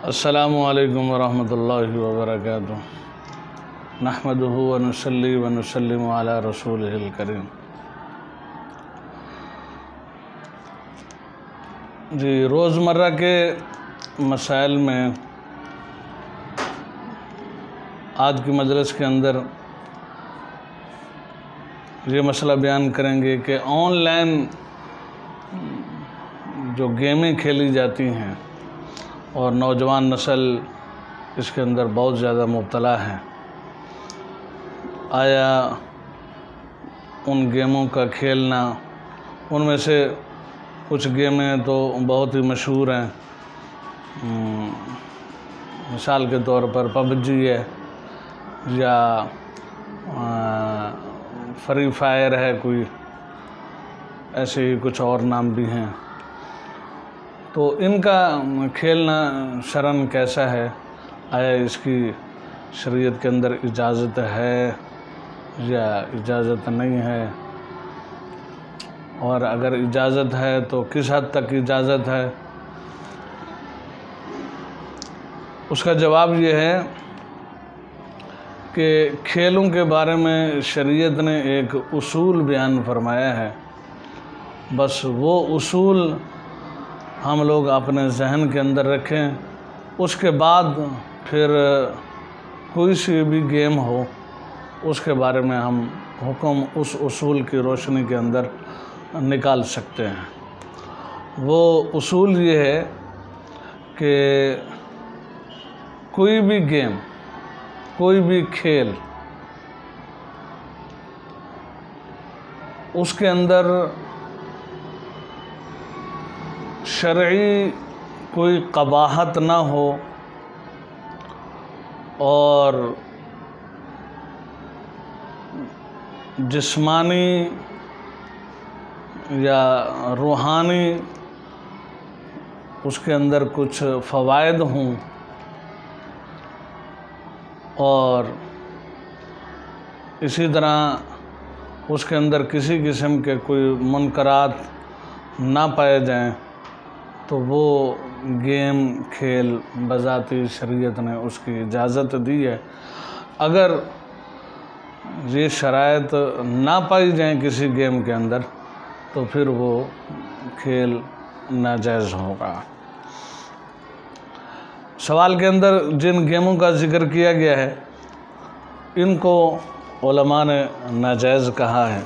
अस्सलामु अलैकुम वरहमतुल्लाहि वबरकातुहू। नहमदुहु व नुसल्ली व नुसल्लिमु अला रसूलिहिल करीम। जी, रोज़मर्रा के मसाइल में आज की मजलिस के अंदर ये मसला बयान करेंगे कि ऑनलाइन जो गेमें खेली जाती हैं और नौजवान नस्ल इसके अंदर बहुत ज़्यादा मुब्तला है, आया उन गेमों का खेलना, उनमें से कुछ गेमें तो बहुत ही मशहूर हैं। मिसाल के तौर पर पबजी है या फ्री फायर है, कोई ऐसे ही कुछ और नाम भी हैं। तो इनका खेलना शरन कैसा है, आया इसकी शरीयत के अंदर इजाज़त है या इजाज़त नहीं है, और अगर इजाज़त है तो किस हद तक इजाज़त है। उसका जवाब ये है कि खेलों के बारे में शरीयत ने एक उसूल बयान फरमाया है। बस वो उसूल हम लोग अपने जहन के अंदर रखें, उसके बाद फिर कोई सी भी गेम हो उसके बारे में हम हुक्म उस उसूल की रोशनी के अंदर निकाल सकते हैं। वो उसूल ये है कि कोई भी गेम, कोई भी खेल, उसके अंदर शरई कोई कबाहत ना हो और जिस्मानी या रूहानी उसके अंदर कुछ फ़वाइद हों, और इसी तरह उसके अंदर किसी किस्म के कोई मुनकरात ना पाए जाएं, तो वो गेम खेल बज़ाती शरीयत ने उसकी इजाज़त दी है। अगर ये शराइत ना पाई जाएं किसी गेम के अंदर, तो फिर वो खेल नाजायज़ होगा। सवाल के अंदर जिन गेमों का ज़िक्र किया गया है, इनको उलमा ने नाजायज़ कहा है।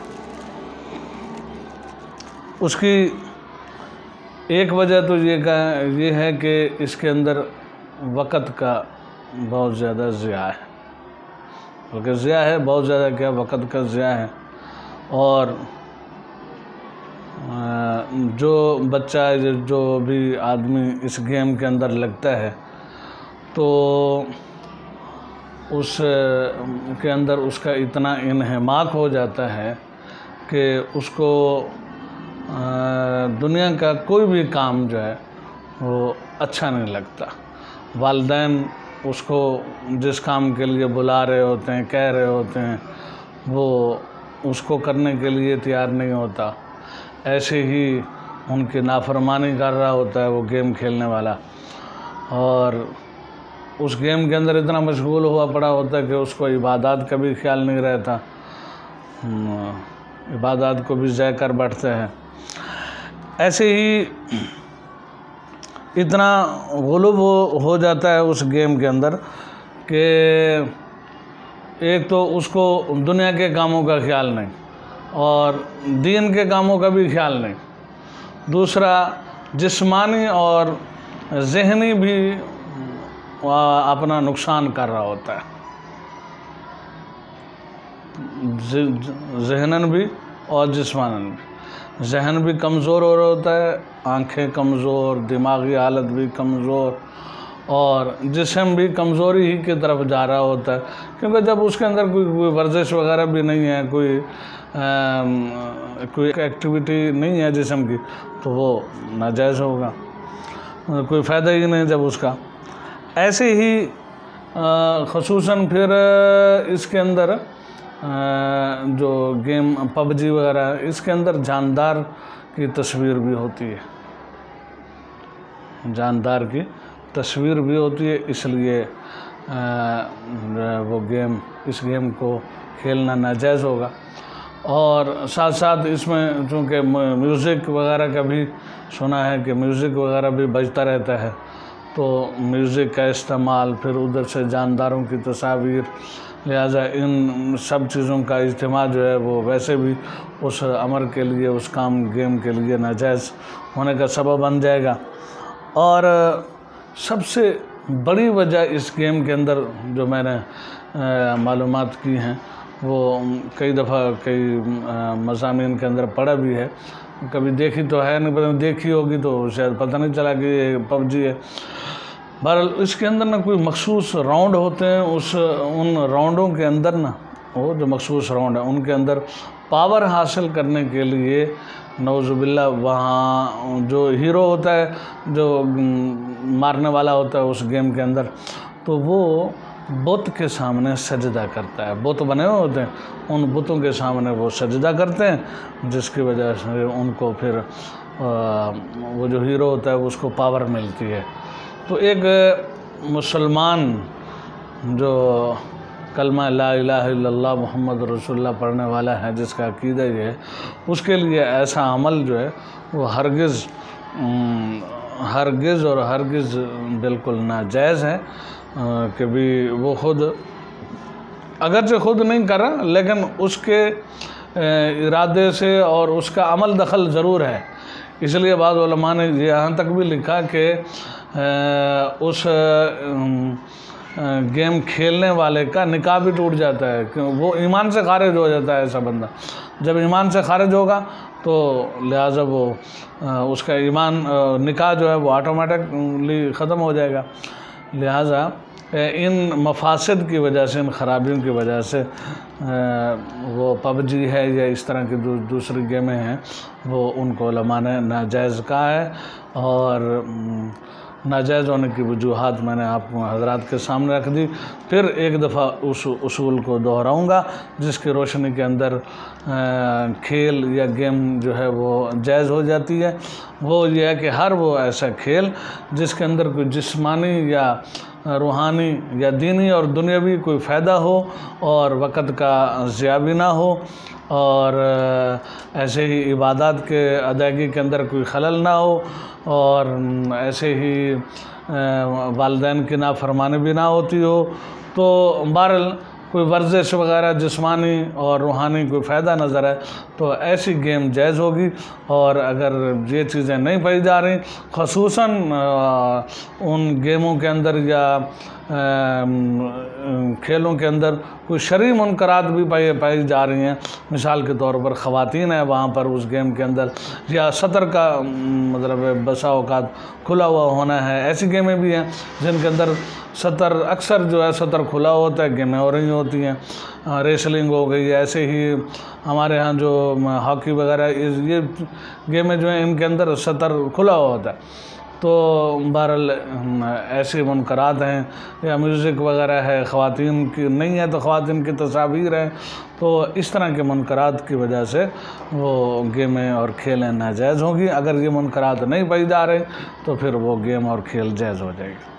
उसकी एक वजह तो ये है कि इसके अंदर वक़्त का बहुत ज़्यादा ज़िया है, बल्कि ज़िया है बहुत ज़्यादा, क्या वक़्त का ज़िया है। और जो बच्चा, जो भी आदमी इस गेम के अंदर लगता है, तो उस के अंदर उसका इतना इन्हमाक हो जाता है कि उसको दुनिया का कोई भी काम जो है वो अच्छा नहीं लगता। वालिदैन उसको जिस काम के लिए बुला रहे होते हैं, कह रहे होते हैं, वो उसको करने के लिए तैयार नहीं होता। ऐसे ही उनकी नाफरमानी कर रहा होता है वो गेम खेलने वाला, और उस गेम के अंदर इतना मशगूल हुआ पड़ा होता है कि उसको इबादत का भी ख्याल नहीं रहता, इबादत को भी ज़ाय कर बैठते हैं। ऐसे ही इतना गुलूब हो जाता है उस गेम के अंदर कि एक तो उसको दुनिया के कामों का ख्याल नहीं और दीन के कामों का भी ख्याल नहीं, दूसरा जिस्मानी और ज़हनी भी अपना नुकसान कर रहा होता है, ज़हनन भी और जिस्मानन भी। ज़हन भी कमज़ोर हो रहा होता है, आँखें कमज़ोर, दिमागी हालत भी कमज़ोर, और जिस्म भी कमज़ोरी ही की तरफ जा रहा होता है। क्योंकि जब उसके अंदर कोई वर्जिश वगैरह भी नहीं है, कोई एक्टिविटी नहीं है जिस्म की, तो वो नाजायज़ होगा, कोई फ़ायदा ही नहीं जब उसका। ऐसे ही ख़ुसूसन फिर इसके अंदर जो गेम पबजी वगैरह, इसके अंदर जानदार की तस्वीर भी होती है, जानदार की तस्वीर भी होती है, इसलिए वो इस गेम को खेलना नाजायज़ होगा। और साथ साथ इसमें चूँकि म्यूज़िक वगैरह का भी सुना है कि म्यूज़िक वगैरह भी बजता रहता है, तो म्यूज़िक का इस्तेमाल, फिर उधर से जानदारों की तस्वीर, लिहाजा इन सब चीज़ों का इज्तिमा जो है वो वैसे भी उस अमर के लिए, उस गेम के लिए नाजायज़ होने का सबब बन जाएगा। और सबसे बड़ी वजह इस गेम के अंदर जो मैंने मालूमात की हैं वो कई दफ़ा कई मज़ामीन के अंदर पढ़ा भी है, कभी देखी तो है नहीं, पता देखी होगी तो शायद पता नहीं चला कि ये PUBG है। बहरहाल इसके अंदर ना कोई मखसूस राउंड होते हैं, उन राउंडों के अंदर ना, वो जो मखसूस राउंड है उनके अंदर पावर हासिल करने के लिए नौजुबिल्ला वहाँ जो हीरो होता है, जो मारने वाला होता है उस गेम के अंदर, तो वो बुत के सामने सजदा करता है। बुत बने हुए होते हैं, उन बुतों के सामने वो सजदा करते हैं, जिसकी वजह से उनको फिर वो जो हीरो होता है उसको पावर मिलती है। तो एक मुसलमान जो कलमा ला इलाहा इल्लल्लाह मुहम्मद रसूलुल्लाह पढ़ने वाला है, जिसका अकीदा ये है, उसके लिए ऐसा अमल जो है वो हरगिज़ और हरगिज़ बिल्कुल नाजायज़ है कि भी वो अगरचे खुद नहीं कर रहा, लेकिन उसके इरादे से और उसका अमल दखल ज़रूर है। इसलिए बाद उलमा ने यहाँ तक भी लिखा कि उस गेम खेलने वाले का निकाह भी टूट जाता है, क्यों वो ईमान से खारिज हो जाता है। ऐसा बंदा जब ईमान से खारिज होगा तो लिहाजा वो उसका निकाह जो है वो ऑटोमेटिकली ख़त्म हो जाएगा। लिहाजा इन मफासद की वजह से, इन ख़राबियों की वजह से वो PUBG है या इस तरह की दूसरी गेमें हैं, वो उनको उलमा ने नाजायज़ कहा है। और नाजायज़ होने की वजूहात मैंने आप हज़रात के सामने रख दी। फिर एक दफ़ा उस उसूल को दोहराऊँगा जिसकी रोशनी के अंदर खेल या गेम जो है वो जायज़ हो जाती है। वो ये है कि हर वो ऐसा खेल जिसके अंदर कोई जिस्मानी या रूहानी या दीनी और दुनियावी कोई फ़ायदा हो और वक़्त का ज़िया भी ना हो, और ऐसे ही इबादत के अदायगी के अंदर कोई खलल ना हो, और ऐसे ही वालिदैन की नाफरमानी भी ना होती हो। तो बहरहाल कोई वर्जिश वगैरह जिस्मानी और रूहानी कोई फ़ायदा नज़र है तो ऐसी गेम जायज़ होगी। और अगर ये चीज़ें नहीं पाई जा रही, ख़ुसूसन उन गेमों के अंदर या खेलों के अंदर कोई शरई मुनकरात भी पाई जा रही हैं, मिसाल के तौर पर ख़वातीन है वहाँ पर उस गेम के अंदर, या सतर का मतलब बसा औकात खुला हुआ होना है, ऐसी गेमें भी हैं जिनके अंदर सतर अक्सर जो है सतर खुला होता है, गेमें हो रही होती हैं। रेसलिंग हो गई, ऐसे ही हमारे यहाँ जो हॉकी वगैरह ये गेमें जो हैं इनके अंदर सतर खुला हुआ होता है। तो बहरहाल ऐसे मुनकरात हैं, या म्यूज़िक वगैरह है, ख़वातीन की नहीं है तो ख़वातीन की तस्वीर है, तो इस तरह के मुनकरात की वजह से वो गेमें और खेलें नाजायज़ होंगी। अगर ये मुनकरात नहीं पाई जा रहे तो फिर वो गेम और खेल जायज़ हो जाएगी।